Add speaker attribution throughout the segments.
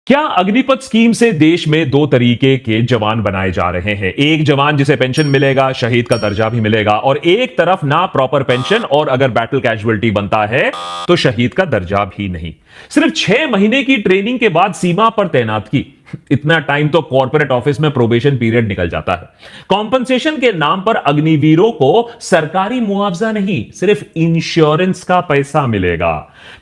Speaker 1: क्या अग्निपथ स्कीम से देश में दो तरीके के जवान बनाए जा रहे हैं। एक जवान जिसे पेंशन मिलेगा, शहीद का दर्जा भी मिलेगा, और एक तरफ ना प्रॉपर पेंशन और अगर बैटल कैजुअलिटी बनता है तो शहीद का दर्जा भी नहीं। सिर्फ 6 महीने की ट्रेनिंग के बाद सीमा पर तैनात की। इतना टाइम तो कॉर्पोरेट ऑफिस में प्रोबेशन पीरियड निकल जाता है। कॉम्पनसेशन के नाम पर अग्निवीरों को सरकारी मुआवजा नहीं, सिर्फ इंश्योरेंस का पैसा मिलेगा।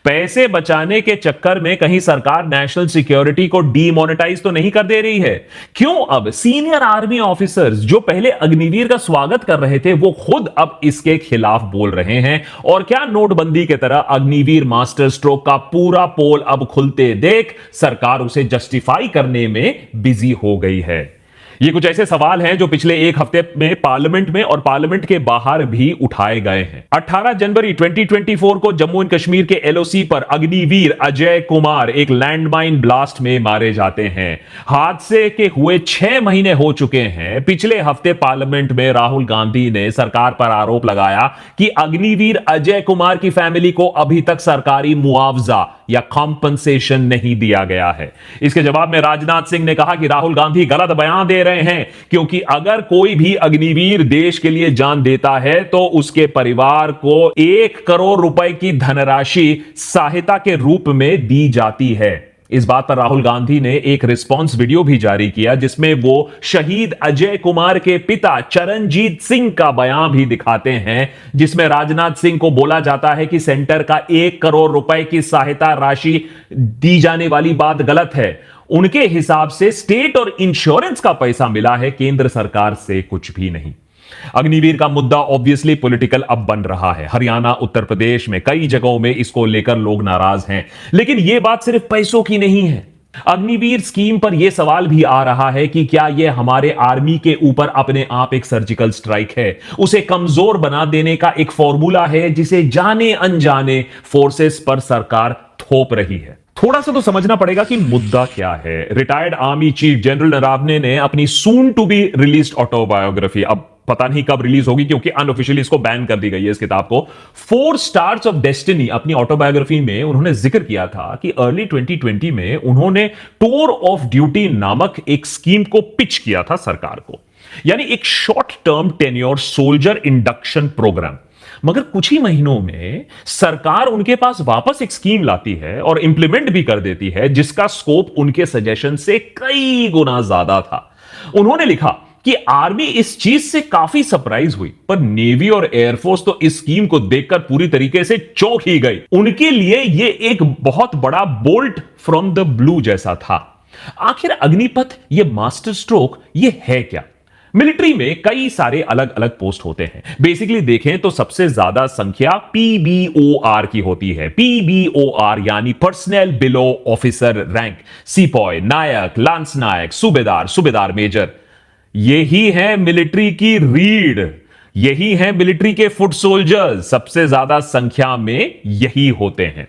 Speaker 1: पैसे बचाने के चक्कर में कहीं सरकार नेशनल सिक्योरिटी को डीमोनेटाइज तो नहीं कर दे रही है? क्यों अब सीनियर आर्मी ऑफिसर्स जो पहले अग्निवीर का स्वागत कर रहे थे वो खुद अब इसके खिलाफ बोल रहे हैं? और क्या नोटबंदी की तरह अग्निवीर मास्टर स्ट्रोक का पूरा पोल अब खुलते देख सरकार उसे जस्टिफाई करने में बिजी हो गई है? ये कुछ ऐसे सवाल हैं जो पिछले एक हफ्ते में पार्लियामेंट में और पार्लियामेंट के बाहर भी उठाए गए हैं। 18 जनवरी 2024 को जम्मू एंड कश्मीर के एलओसी पर अग्निवीर अजय कुमार एक लैंडमाइन ब्लास्ट में मारे जाते हैं। हादसे के हुए 6 महीने हो चुके हैं। पिछले हफ्ते पार्लियामेंट में राहुल गांधी ने सरकार पर आरोप लगाया कि अग्निवीर अजय कुमार की फैमिली को अभी तक सरकारी मुआवजा या कॉम्पनसेशन नहीं दिया गया है। इसके जवाब में राजनाथ सिंह ने कहा कि राहुल गांधी गलत बयान दे रहे हैं, क्योंकि अगर कोई भी अग्निवीर देश के लिए जान देता है तो उसके परिवार को 1 करोड़ रुपए की धनराशि सहायता के रूप में दी जाती है। इस बात पर राहुल गांधी ने एक रिस्पांस वीडियो भी जारी किया जिसमें वो शहीद अजय कुमार के पिता चरणजीत सिंह का बयान भी दिखाते हैं, जिसमें राजनाथ सिंह को बोला जाता है कि सेंटर का 1 करोड़ रुपए की सहायता राशि दी जाने वाली बात गलत है। उनके हिसाब से स्टेट और इंश्योरेंस का पैसा मिला है, केंद्र सरकार से कुछ भी नहीं। अग्निवीर का मुद्दा ऑब्वियसली पॉलिटिकल अब बन रहा है। हरियाणा, उत्तर प्रदेश में कई जगहों में इसको लेकर लोग नाराज हैं, लेकिन यह बात सिर्फ पैसों की नहीं है। अग्निवीर स्कीम पर यह सवाल भी आ रहा है कि क्या यह हमारे आर्मी के ऊपर अपने आप एक सर्जिकल स्ट्राइक है, उसे कमजोर बना देने का एक फॉर्मूला है जिसे जाने अनजाने फोर्सेस पर सरकार थोप रही है। थोड़ा सा तो समझना पड़ेगा कि मुद्दा क्या है। Retired army chief general Naravane ने अपनी soon to be released autobiography, अब पता नहीं कब रिलीज होगी क्योंकि अनऑफिशियली इसको बैन कर दी गई है, इस किताब को, 4 स्टार्स ऑफ डेस्टिनी, अपनी ऑटोबायोग्राफी में उन्होंने जिक्र किया था कि अर्ली 2020 में उन्होंने टूर ऑफ ड्यूटी नामक एक स्कीम को पिच किया था सरकार को, यानी एक short term tenure soldier induction programme. मगर कुछ ही महीनों में सरकार उनके पास वापस एक स्कीम लाती है और इंप्लीमेंट भी कर देती है जिसका स्कोप उनके सजेशन से कई गुना ज्यादा था। उन्होंने लिखा कि आर्मी इस चीज से काफी सरप्राइज हुई, पर नेवी और एयरफोर्स तो इस स्कीम को देखकर पूरी तरीके से चौंक ही गई। उनके लिए यह एक बहुत बड़ा बोल्ट फ्रॉम द ब्लू जैसा था। आखिर अग्निपथ, यह मास्टर स्ट्रोक, यह है क्या? मिलिट्री में कई सारे अलग अलग पोस्ट होते हैं। बेसिकली देखें तो सबसे ज्यादा संख्या पीबीओआर की होती है। पीबीओआर यानी personal below officer rank, sepoy, naik, lance naik, subedar, subedar major. यही है मिलिट्री की रीढ़, यही है मिलिट्री के फुट सोल्जर्स। सबसे ज्यादा संख्या में यही होते हैं।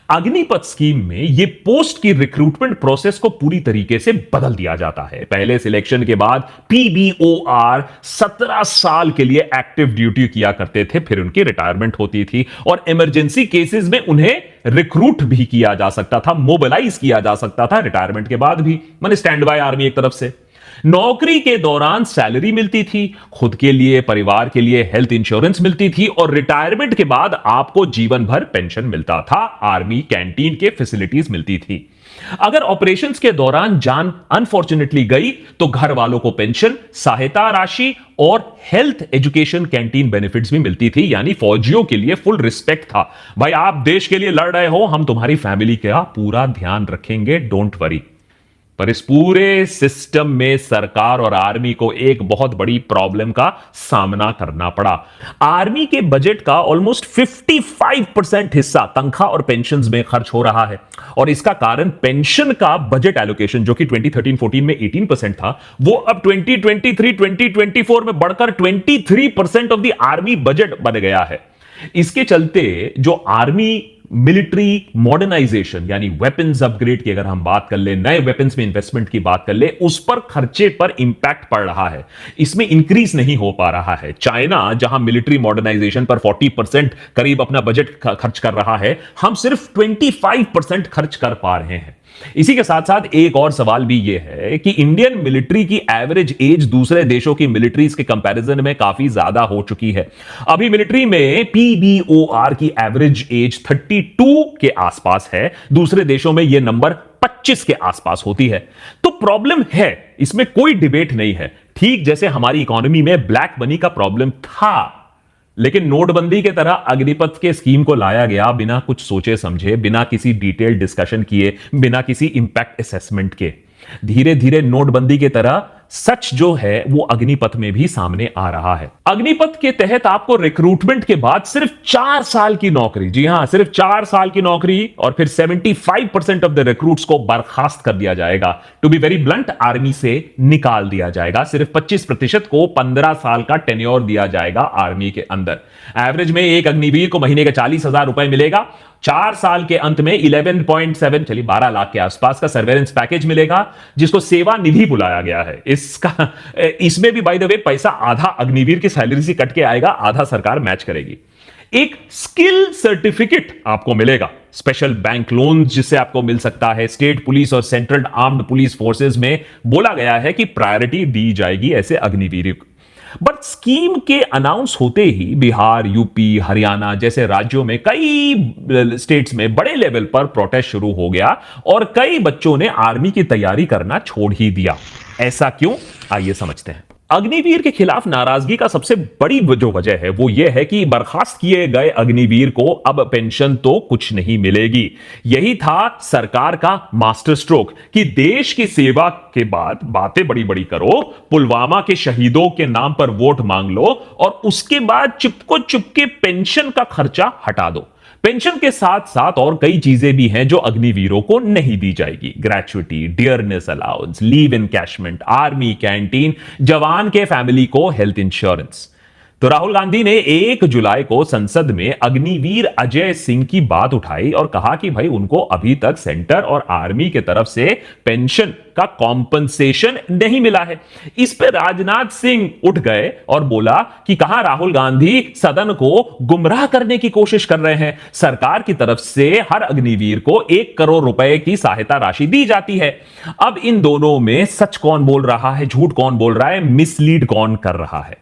Speaker 1: अग्निपथ स्कीम में यह पोस्ट की रिक्रूटमेंट प्रोसेस को पूरी तरीके से बदल दिया जाता है। पहले सिलेक्शन के बाद पीबीओआर 17 साल के लिए एक्टिव ड्यूटी किया करते थे, फिर उनकी रिटायरमेंट होती थी और इमरजेंसी केसेस में उन्हें रिक्रूट भी किया जा सकता था, मोबिलाइज किया जा सकता था रिटायरमेंट के बाद भी, माने स्टैंड बाय आर्मी एक तरफ से। नौकरी के दौरान सैलरी मिलती थी, खुद के लिए, परिवार के लिए हेल्थ इंश्योरेंस मिलती थी और रिटायरमेंट के बाद आपको जीवन भर पेंशन मिलता था। आर्मी कैंटीन के फैसिलिटीज मिलती थी। अगर ऑपरेशंस के दौरान जान अनफॉर्चुनेटली गई तो घर वालों को पेंशन, सहायता राशि और हेल्थ एजुकेशन कैंटीन बेनिफिट्स भी मिलती थी। यानी फौजियों के लिए फुल रिस्पेक्ट था। भाई, आप देश के लिए लड़ रहे हो, हम तुम्हारी फैमिली का पूरा ध्यान रखेंगे, डोंट वरी। पर इस पूरे सिस्टम में सरकार और आर्मी को एक बहुत बड़ी प्रॉब्लम का सामना करना पड़ा। आर्मी के बजट का ऑलमोस्ट 55% हिस्सा तनख्वाह और पेंशन्स में खर्च हो रहा है और इसका कारण पेंशन का बजट एलोकेशन, जो कि 2013-14 में 18% था, वो अब 2023-2024 में बढ़कर 23% ऑफ द आर्मी बजट बन गया है। इसके चलते जो आर्मी मिलिट्री मॉडर्नाइजेशन यानी वेपन्स अपग्रेड की अगर हम बात कर ले, नए वेपन्स में इन्वेस्टमेंट की बात कर ले, उस पर खर्चे पर इंपैक्ट पड़ रहा है, इसमें इंक्रीज नहीं हो पा रहा है। चाइना जहां मिलिट्री मॉडर्नाइजेशन पर 40% करीब अपना बजट खर्च कर रहा है, हम सिर्फ 25% खर्च कर पा रहे हैं। इसी के साथ साथ एक और सवाल भी यह है कि इंडियन मिलिट्री की एवरेज एज दूसरे देशों की मिलिट्रीज के कंपैरिजन में काफी ज्यादा हो चुकी है। अभी मिलिट्री में पीबीओआर की एवरेज एज 32 के आसपास है, दूसरे देशों में यह नंबर 25 के आसपास होती है। तो प्रॉब्लम है, इसमें कोई डिबेट नहीं है। ठीक जैसे हमारी इकोनॉमी में ब्लैक मनी का प्रॉब्लम था, लेकिन नोटबंदी के तरह अग्निपथ के स्कीम को लाया गया बिना कुछ सोचे समझे, बिना किसी डिटेल डिस्कशन किए, बिना किसी इंपैक्ट असेसमेंट के। धीरे धीरे नोटबंदी के तरह सच जो है वो अग्निपथ में भी सामने आ रहा है। अग्निपथ के तहत आपको रिक्रूटमेंट के बाद सिर्फ 4 साल की नौकरी, जी हां सिर्फ 4 साल की नौकरी, और फिर 75% ऑफ द रिक्रूट्स को बर्खास्त कर दिया जाएगा। To be very blunt, army से निकाल दिया जाएगा। सिर्फ 25% को 15 साल का टेन्योर दिया जाएगा आर्मी के अंदर। एवरेज में एक अग्निवीर को महीने के 40,000 रुपए मिलेगा। 4 साल के अंत में 11.7 चलिए 12 लाख के आसपास का सर्वेलेंस पैकेज मिलेगा, जिसको सेवा निधि बुलाया गया है। इसमें भी बाय द वे पैसा आधा अग्निवीर की सैलरी से कट के आएगा, आधा सरकार मैच करेगी। एक स्किल सर्टिफिकेट आपको मिलेगा, स्पेशल बैंक लोन जिससे आपको मिल सकता है। स्टेट पुलिस और सेंट्रल आर्म्ड पुलिस फोर्सेस में बोला गया है कि प्रायोरिटी दी जाएगी ऐसे अग्निवीर को। बट स्कीम के अनाउंस होते ही बिहार, यूपी, हरियाणा जैसे राज्यों में, कई स्टेट्स में बड़े लेवल पर प्रोटेस्ट शुरू हो गया और कई बच्चों ने आर्मी की तैयारी करना छोड़ ही दिया। ऐसा क्यों, आइए समझते हैं। अग्निवीर के खिलाफ नाराजगी का सबसे बड़ी जो वजह है वो यह है कि बर्खास्त किए गए अग्निवीर को अब पेंशन तो कुछ नहीं मिलेगी। यही था सरकार का मास्टर स्ट्रोक कि देश की सेवा के बाद बातें बड़ी बड़ी करो, पुलवामा के शहीदों के नाम पर वोट मांग लो और उसके बाद चुपको चुपके पेंशन का खर्चा हटा दो। पेंशन के साथ साथ और कई चीजें भी हैं जो अग्निवीरों को नहीं दी जाएगी। Gratuity, dearness allowance, leave encashment, army canteen, जवान के फैमिली को हेल्थ इंश्योरेंस। तो राहुल गांधी ने 1 जुलाई को संसद में अग्निवीर अजय सिंह की बात उठाई और कहा कि भाई उनको अभी तक सेंटर और आर्मी के तरफ से पेंशन का कॉम्पनसेशन नहीं मिला है। इस पे राजनाथ सिंह उठ गए और बोला कि कहां राहुल गांधी सदन को गुमराह करने की कोशिश कर रहे हैं। सरकार की तरफ से हर अग्निवीर को 1 करोड़ रुपए की सहायता राशि दी जाती है। अब इन दोनों में सच कौन बोल रहा है, झूठ कौन बोल रहा है, मिसलीड कौन कर रहा है।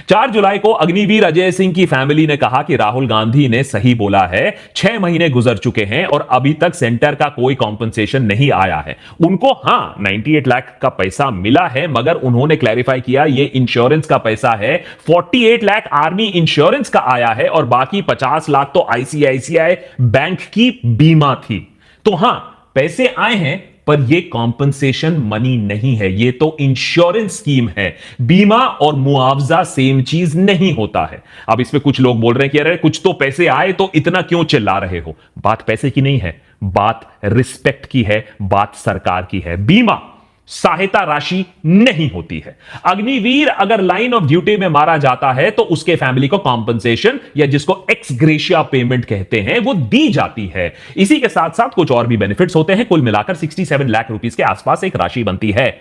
Speaker 1: 4 जुलाई को अग्निवीर अजय सिंह की फैमिली ने कहा कि राहुल गांधी ने सही बोला है, 6 महीने गुजर चुके हैं और अभी तक सेंटर का कोई कॉम्पनसेशन नहीं आया है। उनको हां 98 लाख का पैसा मिला है, मगर उन्होंने क्लैरिफाई किया ये इंश्योरेंस का पैसा है। 48 लाख आर्मी इंश्योरेंस का आया है और बाकी 50 लाख तो आईसीआईसीआई बैंक की बीमा थी। तो हां पैसे आए हैं, पर यह कॉम्पनसेशन मनी नहीं है, यह तो इंश्योरेंस स्कीम है। बीमा और मुआवजा सेम चीज नहीं होता है। अब इसमें कुछ लोग बोल रहे हैं कि अरे कुछ तो पैसे आए तो इतना क्यों चिल्ला रहे हो। बात पैसे की नहीं है, बात रिस्पेक्ट की है, बात सरकार की है। बीमा सहायता राशि नहीं होती है। अग्निवीर अगर लाइन ऑफ ड्यूटी में मारा जाता है तो उसके फैमिली को कॉम्पनसेशन या जिसको एक्स ग्रेशिया पेमेंट कहते हैं वो दी जाती है। इसी के साथ साथ कुछ और भी बेनिफिट्स होते हैं। कुल मिलाकर 67 लाख रुपीस के आसपास एक राशि बनती है।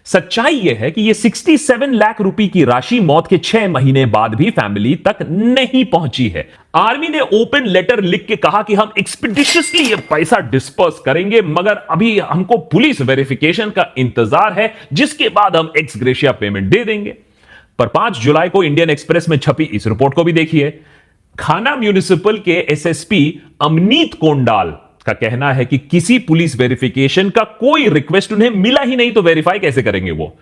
Speaker 1: सच्चाई यह है कि यह 67 लाख रुपए की राशि मौत के 6 महीने बाद भी फैमिली तक नहीं पहुंची है। आर्मी ने ओपन लेटर लिख के कहा कि हम एक्सपीडिशियसली यह पैसा डिस्पर्स करेंगे, मगर अभी हमको पुलिस वेरिफिकेशन का इंतजार है, जिसके बाद हम एक्स ग्रेशिया पेमेंट दे देंगे। पर 5 जुलाई को इंडियन एक्सप्रेस में छपी इस रिपोर्ट को भी देखिए। खाना म्यूनिसिपल के एसएसपी अमनीत कोंडाल का कहना है कि किसी पुलिस वेरिफिकेशन का कोई रिक्वेस्ट उन्हें मिला ही नहीं, तो वेरीफाई कैसे करेंगे वो।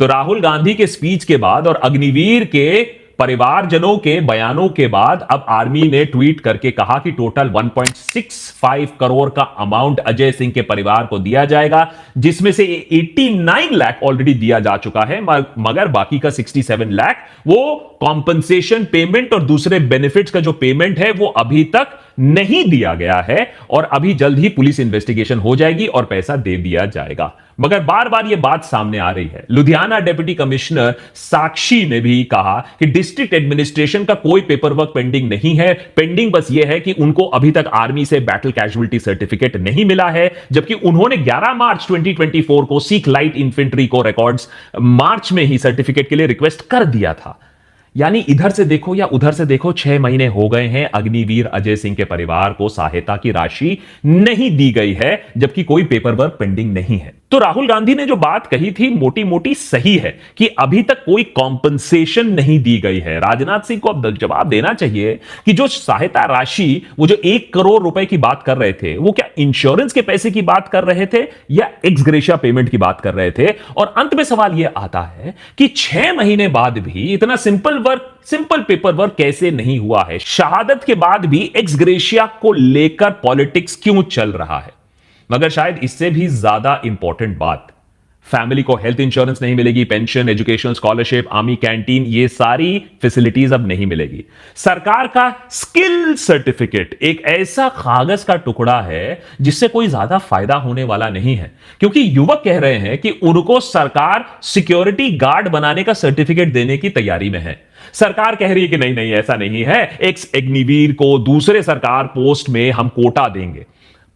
Speaker 1: तो राहुल गांधी के स्पीच के बाद और अग्निवीर के परिवारजनों के बयानों के बाद अब आर्मी ने ट्वीट करके कहा कि टोटल 1.65 करोड़ का अमाउंट अजय सिंह के परिवार को दिया जाएगा, जिसमें से 89 लाख ऑलरेडी दिया जा चुका है, मगर बाकी का 67 लाख वो कॉम्पनसेशन पेमेंट और दूसरे बेनिफिट्स का जो पेमेंट है वो अभी तक नहीं दिया गया है और अभी जल्द ही पुलिस इन्वेस्टिगेशन हो जाएगी और पैसा दे दिया जाएगा। मगर बार बार यह बात सामने आ रही है। लुधियाना डिप्टी कमिश्नर साक्षी ने भी कहा कि डिस्ट्रिक्ट एडमिनिस्ट्रेशन का कोई पेपर वर्क पेंडिंग नहीं है, पेंडिंग बस यह है कि उनको अभी तक आर्मी से बैटल कैजुअलिटी सर्टिफिकेट नहीं मिला है, जबकि उन्होंने 11 मार्च 2024 को सिख लाइट इन्फेंट्री को रिकॉर्ड्स मार्च में ही सर्टिफिकेट के लिए रिक्वेस्ट कर दिया था। यानी इधर से देखो या उधर से देखो, 6 महीने हो गए हैं, अग्निवीर अजय सिंह के परिवार को सहायता की राशि नहीं दी गई है, जबकि कोई पेपर वर्क पेंडिंग नहीं है। तो राहुल गांधी ने जो बात कही थी मोटी मोटी सही है कि अभी तक कोई कॉम्पनसेशन नहीं दी गई है। राजनाथ सिंह को अब जवाब देना चाहिए कि जो सहायता राशि, वो जो 1 करोड़ रुपए की बात कर रहे थे, वो क्या इंश्योरेंस के पैसे की बात कर रहे थे या एक्स ग्रेशिया पेमेंट की बात कर रहे थे। और अंत में सवाल यह आता है कि 6 महीने बाद भी इतना सिंपल पेपर वर्क कैसे नहीं हुआ है। शहादत के बाद भी एक्स ग्रेशिया को लेकर पॉलिटिक्स क्यों चल रहा है। मगर शायद इससे भी ज्यादा इंपॉर्टेंट बात, फैमिली को हेल्थ इंश्योरेंस नहीं मिलेगी, pension, education, scholarship, army canteen, ये सारी फैसिलिटीज अब नहीं मिलेगी। सरकार का स्किल सर्टिफिकेट एक ऐसा कागज का टुकड़ा है जिससे कोई ज्यादा फायदा होने वाला नहीं है, क्योंकि युवक कह रहे हैं कि उनको सरकार सिक्योरिटी गार्ड बनाने का सर्टिफिकेट देने की तैयारी में है। सरकार कह रही है कि नहीं नहीं ऐसा नहीं है, एक्स अग्निवीर को दूसरे सरकार पोस्ट में हम कोटा देंगे।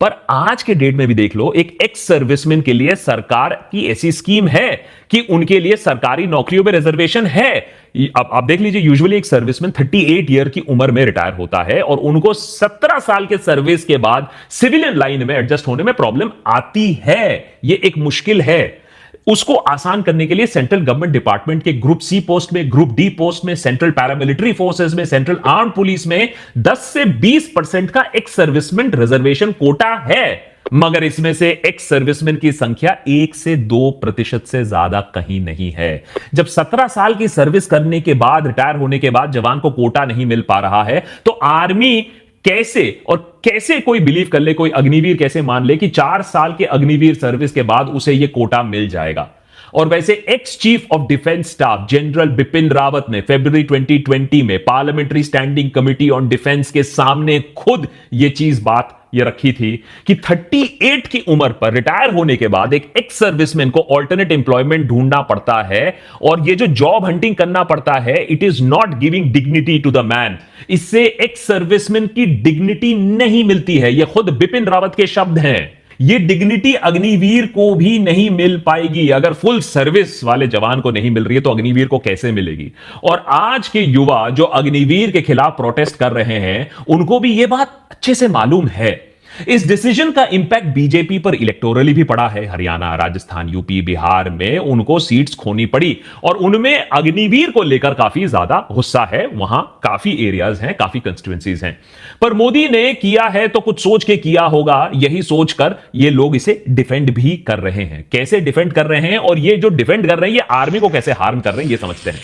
Speaker 1: पर आज के डेट में भी देख लो, एक एक्स सर्विसमैन के लिए सरकार की ऐसी स्कीम है कि उनके लिए सरकारी नौकरियों में रिजर्वेशन है। अब आप देख लीजिए, यूजुअली एक सर्विसमैन 38 ईयर की उम्र में रिटायर होता है और उनको 17 साल के सर्विस के बाद सिविलियन लाइन में एडजस्ट होने में प्रॉब्लम आती है। यह एक मुश्किल है। उसको आसान करने के लिए सेंट्रल गवर्नमेंट डिपार्टमेंट के ग्रुप सी पोस्ट में, ग्रुप डी पोस्ट में, सेंट्रल पैरामिलिट्री फोर्सेस में, सेंट्रल आर्म पुलिस में 10 से 20% का एक्स सर्विसमैन रिजर्वेशन कोटा है। मगर इसमें से एक्स सर्विसमैन की संख्या 1 से 2% से ज्यादा कहीं नहीं है। जब 17 साल की सर्विस करने के बाद, रिटायर होने के बाद जवान को कोटा नहीं मिल पा रहा है, तो आर्मी कैसे कोई बिलीव कर ले, कोई अग्निवीर कैसे मान ले कि 4 साल के अग्निवीर सर्विस के बाद उसे यह कोटा मिल जाएगा। और वैसे ex chief of defence staff general Bipin Rawat ने फरवरी 2020 में parliamentary standing committee on defence के सामने खुद यह बात रखी थी कि 38 की उम्र पर रिटायर होने के बाद एक एक्स सर्विसमैन को ऑल्टरनेट एम्प्लॉयमेंट ढूंढना पड़ता है, और ये जो जॉब हंटिंग करना पड़ता है, it is not giving dignity to the man. इससे एक्स सर्विसमैन की डिग्निटी नहीं मिलती है। ये खुद बिपिन रावत के शब्द हैं। ये डिग्निटी अग्निवीर को भी नहीं मिल पाएगी। अगर फुल सर्विस वाले जवान को नहीं मिल रही है तो अग्निवीर को कैसे मिलेगी। और आज के युवा जो अग्निवीर के खिलाफ प्रोटेस्ट कर रहे हैं, उनको भी यह बात अच्छे से मालूम है। इस डिसीजन का इंपैक्ट बीजेपी पर इलेक्टोरली भी पड़ा है। हरियाणा, राजस्थान, यूपी, बिहार में उनको सीट्स खोनी पड़ी और उनमें अग्निवीर को लेकर काफी ज्यादा गुस्सा है। वहां काफी एरियाज हैं, काफी कंस्टिट्यूएंसीज हैं। पर मोदी ने किया है तो कुछ सोच के किया होगा, यही सोचकर ये लोग इसे डिफेंड भी कर रहे हैं। कैसे डिफेंड कर रहे हैं, और ये जो डिफेंड कर रहे हैं ये आर्मी को कैसे हार्म कर रहे हैं, ये समझते हैं।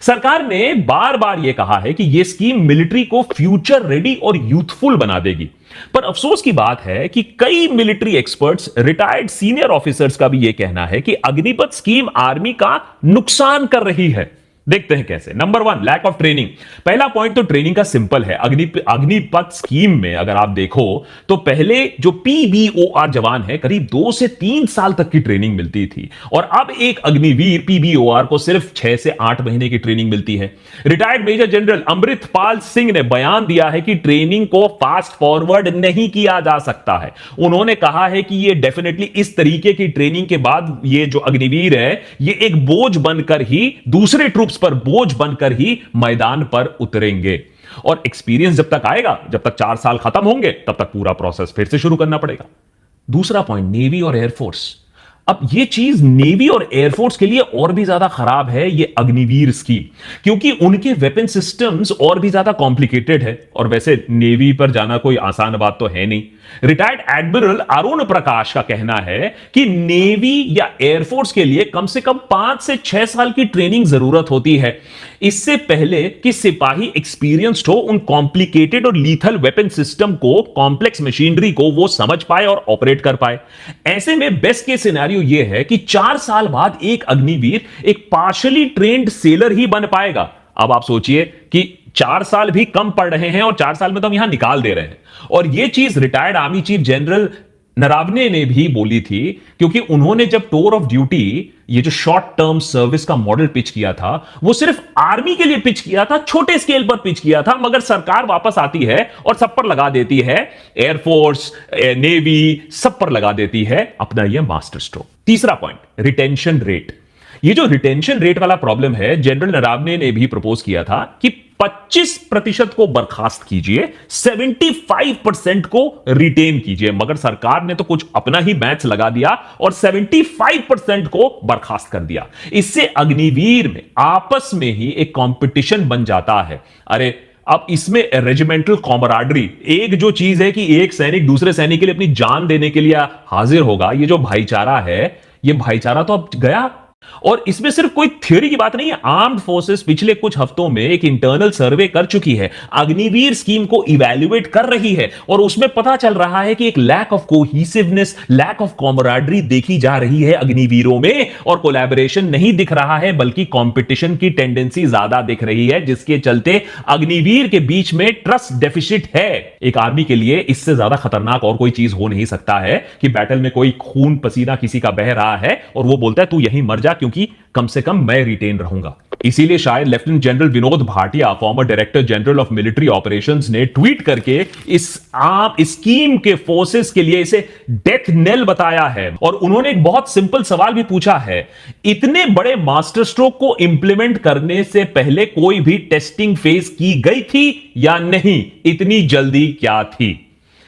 Speaker 1: सरकार ने बार बार यह कहा है कि यह स्कीम मिलिट्री को फ्यूचर रेडी और यूथफुल बना देगी। पर अफसोस की बात है कि कई military experts, retired senior officers का भी यह कहना है कि अग्निपथ स्कीम आर्मी का नुकसान कर रही है। देखते हैं कैसे। Number 1, lack of training. पहला पॉइंट तो ट्रेनिंग का सिंपल है। अग्निपथ स्कीम में अगर आप देखो तो पहले जो पीबीओआर जवान है, करीब 2 से 3 साल तक की ट्रेनिंग मिलती थी, और अब एक अग्निवीर पीबीओआर को सिर्फ 6 से 8 महीने की ट्रेनिंग मिलती है। Retired major general Amritpal Singh ने बयान दिया है कि ट्रेनिंग को फास्ट फॉरवर्ड नहीं किया जा सकता है। उन्होंने कहा है कि यह डेफिनेटली इस तरीके की ट्रेनिंग के बाद ये जो अग्निवीर है, ये एक बोझ बनकर ही, दूसरे ट्रूप पर बोझ बनकर ही मैदान पर उतरेंगे। और एक्सपीरियंस जब तक आएगा, जब तक 4 साल खत्म होंगे, तब तक पूरा प्रोसेस फिर से शुरू करना पड़ेगा। दूसरा पॉइंट, नेवी और एयरफोर्स। अब ये चीज नेवी और एयरफोर्स के लिए और भी ज्यादा खराब है, ये अग्निवीर स्कीम, क्योंकि उनके वेपन सिस्टम्स और भी ज्यादा कॉम्प्लिकेटेड है। और वैसे नेवी पर जाना कोई आसान बात तो है नहीं। रिटायर्ड एडमिरल अरुण प्रकाश का कहना है कि नेवी या एयरफोर्स के लिए कम से कम 5 से 6 साल की ट्रेनिंग जरूरत होती है, इससे पहले कि सिपाही एक्सपीरियंस्ड हो उन कॉम्प्लिकेटेड और लीथल वेपन सिस्टम को, कॉम्प्लेक्स मशीनरी को वो समझ पाए और ऑपरेट कर पाए। ऐसे में बेस्ट केस सिनेरियो ये है कि 4 साल बाद एक अग्निवीर एक पार्शियली ट्रेन्ड सेलर ही बन पाएगा। अब आप सोचिए कि 4 साल भी कम पड़ रहे हैं और 4 साल में तो हम यहां निकाल दे रहे हैं। और यह चीज retired army chief general Naravane ने भी बोली थी, क्योंकि उन्होंने जब टूर ऑफ ड्यूटी, ये जो शॉर्ट टर्म सर्विस का मॉडल पिच किया था, वो सिर्फ आर्मी के लिए पिच किया था, छोटे स्केल पर पिच किया था। मगर सरकार वापस आती है और सब पर लगा देती है, एयरफोर्स, नेवी, सब पर लगा देती है अपना यह मास्टर स्ट्रोक। तीसरा पॉइंट, रिटेंशन रेट। ये जो रिटेंशन रेट वाला प्रॉब्लम है, जनरल नरावने ने भी प्रपोज किया था कि 25% को बर्खास्त कीजिए, 75% को रिटेन कीजिए, मगर सरकार ने तो कुछ अपना ही मैच लगा दिया और 75% को बर्खास्त कर दिया। इससे अग्निवीर में आपस में ही एक कंपटीशन बन जाता है। अरे अब इसमें रेजिमेंटल कॉमराडरी, एक जो चीज है कि एक सैनिक दूसरे सैनिक के लिए अपनी जान देने के लिए हाजिर होगा, ये जो भाईचारा है, ये भाईचारा तो अब गया। और इसमें सिर्फ कोई थ्योरी की बात नहीं है। आर्म्ड फोर्सेस पिछले कुछ हफ्तों में एक इंटरनल सर्वे कर चुकी है, अग्निवीर स्कीम को इवैल्यूएट कर रही है, और उसमें पता चल रहा है कि एक lack of cohesiveness, lack of camaraderie देखी जा रही है अग्निवीरों में, और कोलैबोरेशन नहीं दिख रहा है, बल्कि कंपटीशन की टेंडेंसी ज्यादा दिख रही है, जिसके चलते अग्निवीर के बीच में ट्रस्ट डेफिसिट है। एक आर्मी के लिए इससे ज्यादा खतरनाक और कोई चीज हो नहीं सकता है कि बैटल में कोई खून पसीना किसी का बह रहा है और वो बोलता है तू यहीं मर जा, क्योंकि कम से कम मैं रिटेन रहूंगा। इसीलिए शायद lieutenant general Vinod Bhatia, farmer director general of military operations, ने ट्वीट करके इस स्कीम के फोर्सेस के लिए इसे डेथ नेल बताया है। और उन्होंने एक बहुत सिंपल सवाल भी पूछा है, इतने बड़े मास्टर स्ट्रोक को इंप्लीमेंट करने से पहले कोई भी टेस्टिंग फेज की गई थी या नहीं? इतनी जल्दी क्या थी?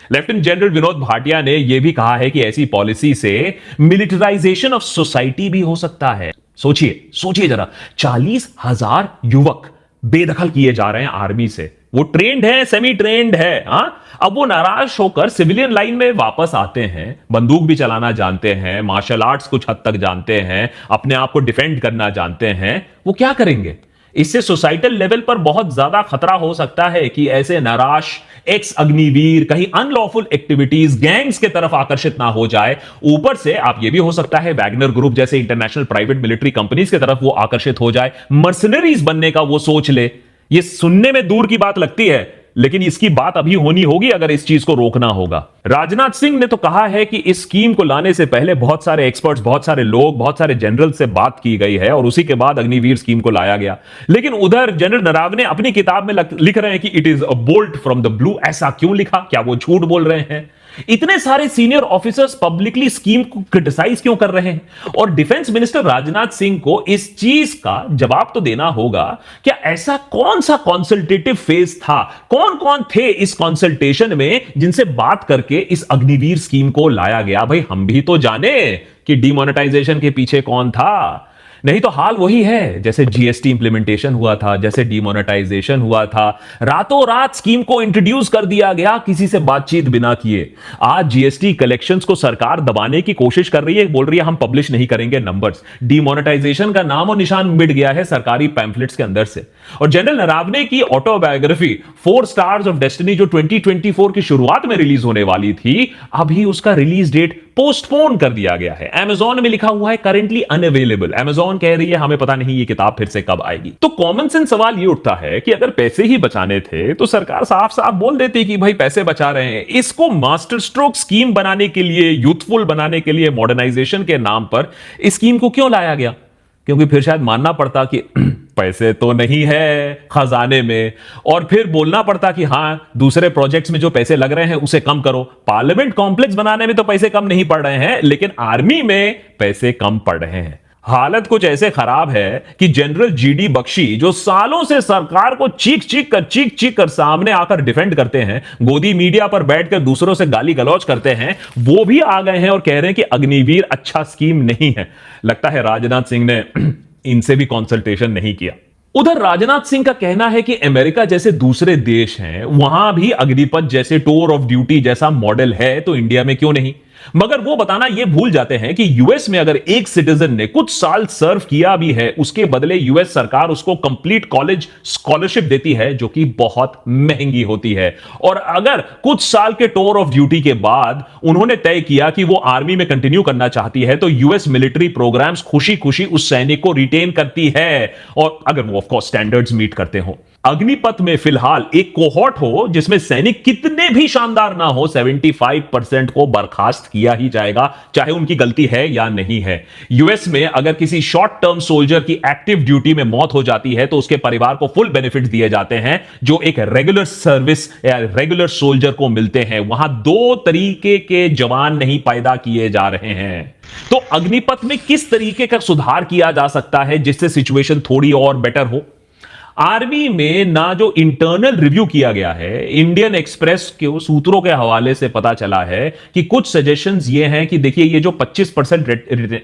Speaker 1: लेफ्टिनेंट जनरल विनोद भाटिया ने यह भी कहा है कि ऐसी पॉलिसी से मिलिटराइजेशन ऑफ सोसाइटी भी हो सकता है। सोचिए जरा, 40,000 युवक बेदखल किए जा रहे हैं आर्मी से। वो ट्रेंड है, सेमी ट्रेंड है, अब वो नाराज होकर सिविलियन लाइन में वापस आते हैं, बंदूक भी चलाना जानते हैं, मार्शल आर्ट्स कुछ हद तक जानते हैं, अपने आप को डिफेंड करना जानते हैं। वो क्या करेंगे? इससे सोसाइटल लेवल पर बहुत ज्यादा खतरा हो सकता है कि ऐसे नाराज एक्स अग्निवीर कहीं अनलॉफुल एक्टिविटीज, गैंग्स के तरफ आकर्षित ना हो जाए। ऊपर से आप ये भी हो सकता है वैगनर ग्रुप जैसे इंटरनेशनल प्राइवेट मिलिट्री कंपनीज की तरफ वो आकर्षित हो जाए, मर्सनरीज बनने का वो सोच ले। ये सुनने में दूर की बात लगती है, लेकिन इसकी बात अभी होनी होगी अगर इस चीज को रोकना होगा। राजनाथ सिंह ने तो कहा है कि इस स्कीम को लाने से पहले बहुत सारे एक्सपर्ट्स, बहुत सारे लोग, बहुत सारे जनरल से बात की गई है और उसी के बाद अग्निवीर स्कीम को लाया गया। लेकिन उधर जनरल नरावने अपनी किताब में लिख रहे हैं कि it is a bolt from the blue. ऐसा क्यों लिखा? क्या वो झूठ बोल रहे हैं? इतने सारे सीनियर ऑफिसर्स पब्लिकली स्कीम को क्रिटिसाइज क्यों कर रहे हैं? और डिफेंस मिनिस्टर राजनाथ सिंह को इस चीज का जवाब तो देना होगा। क्या ऐसा कौन सा कंसल्टेटिव फेज था, कौन कौन थे इस कंसल्टेशन में जिनसे बात करके इस अग्निवीर स्कीम को लाया गया? भाई हम भी तो जाने कि डिमोनेटाइजेशन के पीछे कौन था। नहीं तो हाल वही है जैसे जीएसटी इंप्लीमेंटेशन हुआ था, जैसे डिमोनेटाइजेशन हुआ था, रातों रात स्कीम को इंट्रोड्यूस कर दिया गया किसी से बातचीत बिना किए। आज जीएसटी कलेक्शंस को सरकार दबाने की कोशिश कर रही है, बोल रही है हम पब्लिश नहीं करेंगे नंबर्स। डिमोनेटाइजेशन का नाम और निशान मिट गया है सरकारी पैम्फलेट्स के अंदर से। और जनरल नरावने की ऑटोबायोग्राफी 4 स्टार्स ऑफ डेस्टिनी जो 2024 की शुरुआत में रिलीज होने वाली थी, अभी उसका रिलीज डेट पोस्टपोन कर दिया गया है। Amazon में लिखा हुआ है करेंटली अनअवेलेबल। Amazon कह रही है हमें पता नहीं ये किताब फिर से कब आएगी। तो कॉमन सेंस सवाल ये उठता है कि अगर पैसे ही बचाने थे तो सरकार साफ साफ बोल देती कि भाई पैसे बचा रहे हैं। इसको मास्टर स्ट्रोक स्कीम बनाने के लिए, यूथफुल बनाने के लिए, मॉडर्नाइजेशन के नाम पर इस स्कीम को क्यों लाया गया? क्योंकि फिर शायद मानना पड़ता कि पैसे तो नहीं है खजाने में, और फिर बोलना पड़ता कि हां दूसरे प्रोजेक्ट्स में जो पैसे लग रहे हैं उसे कम करो। पार्लियामेंट कॉम्प्लेक्स बनाने में तो पैसे कम नहीं पड़ रहे हैं, लेकिन आर्मी में पैसे कम पड़ रहे हैं। हालत कुछ ऐसे खराब है कि जनरल जीडी बख्शी, जो सालों से सरकार को चीख चीख कर सामने आकर डिफेंड करते हैं, गोदी मीडिया पर बैठकर दूसरों से गाली गलौज करते हैं, वो भी आ गए हैं और कह रहे हैं कि अग्निवीर अच्छा स्कीम नहीं है। लगता है राजनाथ सिंह ने इनसे भी कंसल्टेशन नहीं किया। उधर राजनाथ सिंह का कहना है कि अमेरिका जैसे दूसरे देश हैं, वहां भी अग्निपथ जैसे टूर ऑफ ड्यूटी जैसा मॉडल है, तो इंडिया में क्यों नहीं? मगर वो बताना ये भूल जाते हैं कि यूएस में अगर एक सिटीजन ने कुछ साल सर्व किया भी है, उसके बदले यूएस सरकार उसको कंप्लीट कॉलेज स्कॉलरशिप देती है, जो कि बहुत महंगी होती है। और अगर कुछ साल के टूर ऑफ ड्यूटी के बाद उन्होंने तय किया कि वो आर्मी में कंटिन्यू करना चाहती है, तो यूएस मिलिट्री प्रोग्राम्स खुशी खुशी उस सैनिक को रिटेन करती है, और अगर वो ऑफ कोर्स स्टैंडर्ड्स मीट करते हो। अग्निपथ में फिलहाल एक कोहॉर्ट हो जिसमें सैनिक कितने भी शानदार ना हो, 75% को बर्खास्त किया ही जाएगा, चाहे उनकी गलती है या नहीं है। यूएस में अगर किसी शॉर्ट टर्म सोल्जर की एक्टिव ड्यूटी में मौत हो जाती है तो उसके परिवार को फुल बेनिफिट दिए जाते हैं जो एक रेगुलर सर्विस या रेगुलर सोल्जर को मिलते हैं। वहां दो तरीके के जवान नहीं पैदा किए जा रहे हैं। तो अग्निपथ में किस तरीके का सुधार किया जा सकता है जिससे सिचुएशन थोड़ी और बेटर हो? आर्मी में ना जो इंटरनल रिव्यू किया गया है, इंडियन एक्सप्रेस के सूत्रों के हवाले से पता चला है कि कुछ सजेशंस ये हैं कि देखिए ये जो 25%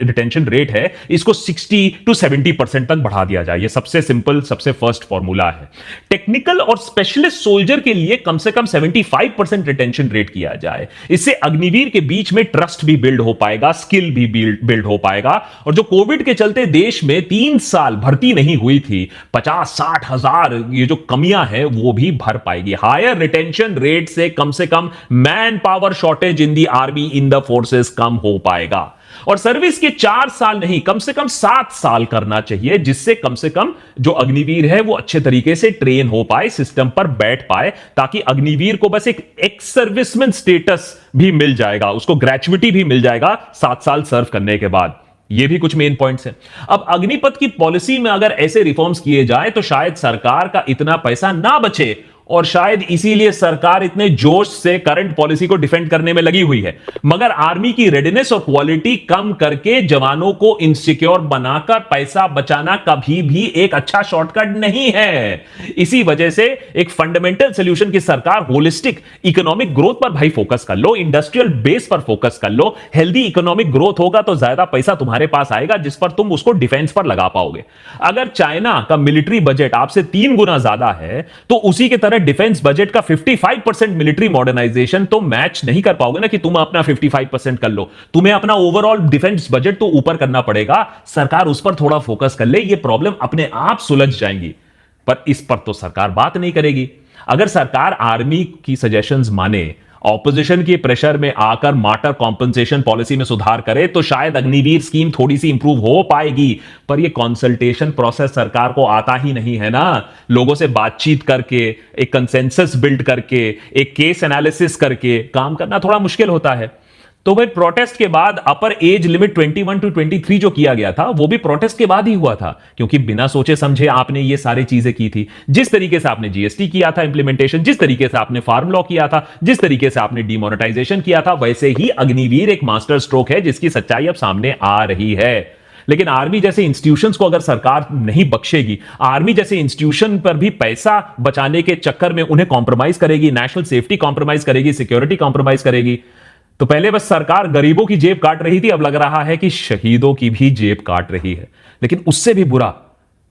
Speaker 1: रिटेंशन रेट है इसको 60 to 70% तक बढ़ा दिया जाए। ये सबसे सिंपल, सबसे फर्स्ट फॉर्मूला है। टेक्निकल और स्पेशलिस्ट सोल्जर के लिए कम से कम 75% रिटेंशन रेट किया जाए। इससे अग्निवीर के बीच में ट्रस्ट भी बिल्ड हो पाएगा, स्किल भी बिल्ड हो पाएगा। और जो कोविड के चलते देश में 3 साल भर्ती नहीं हुई थी, 50-60 हजार ये जो कमियां हैं वो भी भर पाएगी। हायर रिटेंशन रेट से कम manpower shortage in the army, in the forces कम हो पाएगा। और सर्विस के 4 साल नहीं, कम से कम 7 साल करना चाहिए, जिससे कम से कम जो अग्निवीर है वो अच्छे तरीके से ट्रेन हो पाए, सिस्टम पर बैठ पाए, ताकि अग्निवीर को बस एक एक्स सर्विसमैन स्टेटस भी मिल जाएगा, उसको ग्रेचुइटी भी मिल जाएगा 7 साल सर्व करने के बाद। ये भी कुछ मेन पॉइंट्स हैं। अब अग्निपथ की पॉलिसी में अगर ऐसे रिफॉर्म्स किए जाए तो शायद सरकार का इतना पैसा ना बचे, और शायद इसीलिए सरकार इतने जोश से करंट पॉलिसी को डिफेंड करने में लगी हुई है। मगर आर्मी की रेडीनेस और क्वालिटी कम करके जवानों को इनसिक्योर बनाकर पैसा बचाना कभी भी एक अच्छा शॉर्टकट नहीं है। इसी वजह से एक फंडामेंटल सोल्यूशन की सरकार होलिस्टिक इकोनॉमिक ग्रोथ पर भाई फोकस कर लो, इंडस्ट्रियल बेस पर फोकस कर लो। हेल्दी इकोनॉमिक ग्रोथ होगा तो ज्यादा पैसा तुम्हारे पास आएगा जिस पर तुम उसको डिफेंस पर लगा पाओगे। अगर चाइना का मिलिट्री बजट आपसे 3 गुना ज्यादा है तो उसी के तरह डिफेंस बजट का 55% मिलिट्री मॉडर्नाइजेशन तो मैच नहीं कर पाओगे ना, कि तुम अपना 55% कर लो। तुम्हें अपना ओवरऑल डिफेंस बजट तो ऊपर करना पड़ेगा। सरकार उस पर थोड़ा फोकस कर ले, ये प्रॉब्लम अपने आप सुलझ जाएंगी। पर इस पर तो सरकार बात नहीं करेगी। अगर सरकार आर्मी की सजेशंस माने, ऑपोजिशन के प्रेशर में आकर मार्टर कॉम्पनसेशन पॉलिसी में सुधार करे, तो शायद अग्निवीर स्कीम थोड़ी सी इंप्रूव हो पाएगी। पर यह कंसल्टेशन प्रोसेस सरकार को आता ही नहीं है ना। लोगों से बातचीत करके, एक कंसेंसस बिल्ड करके, एक केस एनालिसिस करके काम करना थोड़ा मुश्किल होता है। तो भाई प्रोटेस्ट के बाद अपर एज लिमिट 21 to 23 जो किया गया था वो भी प्रोटेस्ट के बाद ही हुआ था, क्योंकि बिना सोचे समझे आपने ये सारी चीजें की थी। जिस तरीके से आपने जीएसटी किया था इंप्लीमेंटेशन, जिस तरीके से आपने फार्म लॉ किया था, जिस तरीके से आपने डिमोनेटाइजेशन किया था, वैसे ही अग्निवीर एक मास्टर स्ट्रोक है जिसकी सच्चाई अब सामने आ रही है। लेकिन आर्मी जैसे इंस्टीट्यूशंस को अगर सरकार नहीं बख्शेगी, आर्मी जैसे इंस्टीट्यूशन पर भी पैसा बचाने के चक्कर में उन्हें कॉम्प्रोमाइज करेगी, नेशनल सेफ्टी कॉम्प्रोमाइज करेगी, सिक्योरिटी कॉम्प्रोमाइज करेगी, तो पहले बस सरकार गरीबों की जेब काट रही थी, अब लग रहा है कि शहीदों की भी जेब काट रही है। लेकिन उससे भी बुरा,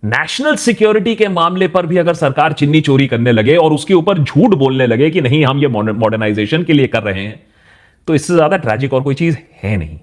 Speaker 1: नेशनल सिक्योरिटी के मामले पर भी अगर सरकार चिन्नी चोरी करने लगे और उसके ऊपर झूठ बोलने लगे कि नहीं हम ये मॉडर्नाइजेशन के लिए कर रहे हैं, तो इससे ज्यादा ट्रैजिक और कोई चीज है नहीं।